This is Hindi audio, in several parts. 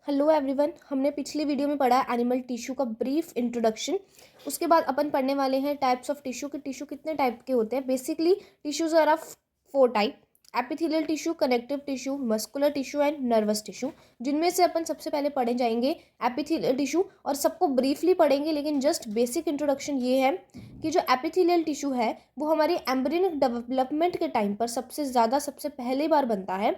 हेलो एवरीवन, हमने पिछली वीडियो में पढ़ा है एनिमल टिश्यू का ब्रीफ इंट्रोडक्शन। उसके बाद अपन पढ़ने वाले हैं टाइप्स ऑफ टिश्यू के टिश्यू कितने टाइप के होते हैं। Basically tissues are of 4 type: epithelial tissue, connective tissue, muscular tissue and nervous tissue. जिनमें से अपन सबसे पहले पढ़े जाएंगे एपिथेलियल टिश्यू, और सबको ब्रीफली पढ़ेंगे, लेकिन जस्ट बेसिक इंट्रोडक्शन ये है कि जो एपिथेलियल टिश्यू है वो हमारी एम्ब्रियोनिक डेवलपमेंट के टाइम पर सबसे पहली बार बनता है,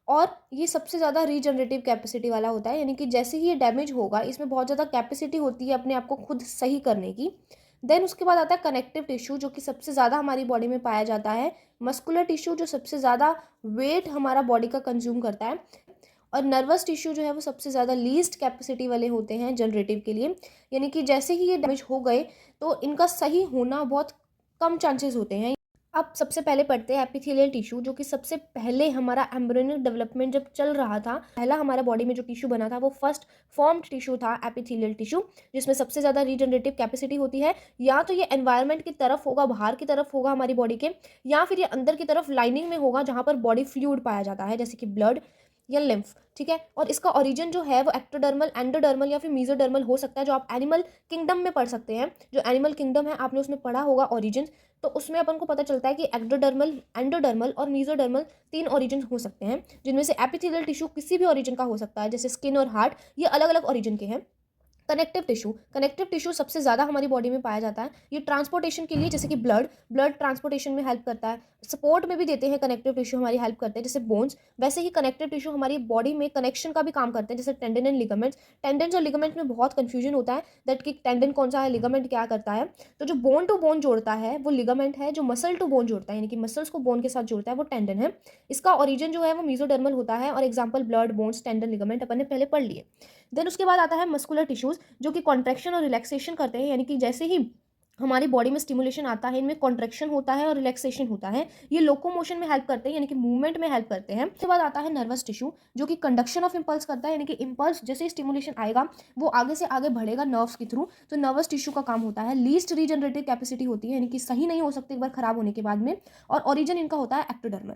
और ये सबसे ज़्यादा रीजनरेटिव कैपेसिटी वाला होता है। यानी कि जैसे ही ये डैमेज होगा, इसमें बहुत ज़्यादा कैपेसिटी होती है अपने आप को खुद सही करने की। देन उसके बाद आता है कनेक्टिव टिश्यू, जो कि सबसे ज़्यादा हमारी बॉडी में पाया जाता है। मस्कुलर टिश्यू, जो सबसे ज़्यादा वेट हमारा बॉडी का कंज्यूम करता है। और नर्वस टिश्यू जो है वो सबसे ज़्यादा लीस्ट कैपेसिटी वाले होते हैं जनरेटिव के लिए। यानी कि जैसे ही ये डैमेज हो गए तो इनका सही होना बहुत कम चांसेस होते हैं। अब सबसे पहले पढ़ते हैं एपिथेलियल टिश्यू, जो कि सबसे पहले हमारा एम्ब्रियोनिक डेवलपमेंट जब चल रहा था, पहला हमारा बॉडी में जो टिश्यू बना था वो फर्स्ट फॉर्म्ड टिश्यू था एपिथेलियल टिश्यू, जिसमें सबसे ज़्यादा रीजनरेटिव कैपेसिटी होती है। या तो ये एनवायरनमेंट की तरफ होगा, बाहर की तरफ होगा हमारी बॉडी के, या फिर ये अंदर की तरफ लाइनिंग में होगा जहाँ पर बॉडी फ्लूइड पाया जाता है, जैसे कि ब्लड या लिम्फ। ठीक है, और इसका ओरिजिन जो है वो एक्टोडर्मल, एंडोडर्मल या फिर मीजोडर्मल हो सकता है, जो आप एनिमल किंगडम में पढ़ सकते हैं। जो एनिमल किंगडम है आपने उसमें पढ़ा होगा ओरिजिन, तो उसमें अपन को पता चलता है कि एक्टोडर्मल, एंडोडर्मल और मीजोडर्मल 3 ओरिजिन हो सकते हैं, जिनमें से एपिथेलियल टिश्यू किसी भी ओरिजिन का हो सकता है, जैसे स्किन और हार्ट, ये अलग अलग ओरिजिन के हैं। कनेक्टिव टिश्यू सबसे ज़्यादा हमारी बॉडी में पाया जाता है। ये ट्रांसपोर्टेशन के लिए, जैसे कि ब्लड ट्रांसपोर्टेशन में हेल्प करता है, सपोर्ट में भी देते हैं कनेक्टिव टिश्यू, हमारी हेल्प करते हैं जैसे बोन्स। वैसे ही कनेक्टिव टिश्यू हमारी बॉडी में कनेक्शन का भी काम करते हैं, जैसे टेंडन एंड लिगामेंट्स। टेंडन्स और लिगामेंट्स में बहुत कंफ्यूजन होता है दैट कि टेंडन कौन सा है, लिगामेंट क्या करता है। तो जो बोन टू बोन जोड़ता है वो लिगामेंट है, जो मसल टू बोन जोड़ता है यानी कि मसल्स को बोन के साथ जोड़ता है वो टेंडन है। इसका ओरिजिन जो है वो मीजोडर्मल होता है, और example blood, bones, tendon, ligament अपन ने पहले पढ़ लिए। देन उसके बाद आता है मस्कुलर टिश्यूज, जो कि कॉन्ट्रैक्शन और रिलैक्सेशन करते हैं। यानी कि जैसे ही हमारी बॉडी में स्टिमुलेशन आता है, इनमें कॉन्ट्रैक्शन होता है और रिलैक्सेशन होता है। ये लोकोमोशन में हेल्प करते हैं, यानी कि मूवमेंट में हेल्प करते हैं। उसके बाद आता है नर्वस टिश्यू, जो कि कंडक्शन ऑफ इंपल्स करता है। यानी कि इंपल्स जैसे ही स्टिमुलेशन आएगा वो आगे से आगे बढ़ेगा नर्व्स के थ्रू। तो नर्वस टिश्यू का काम होता है, लीस्ट रीजनरेटिव कैपेसिटी होती है, यानी कि सही नहीं हो सकती एक बार खराब होने के बाद में। और ओरिजिन इनका होता है एक्टोडर्मल।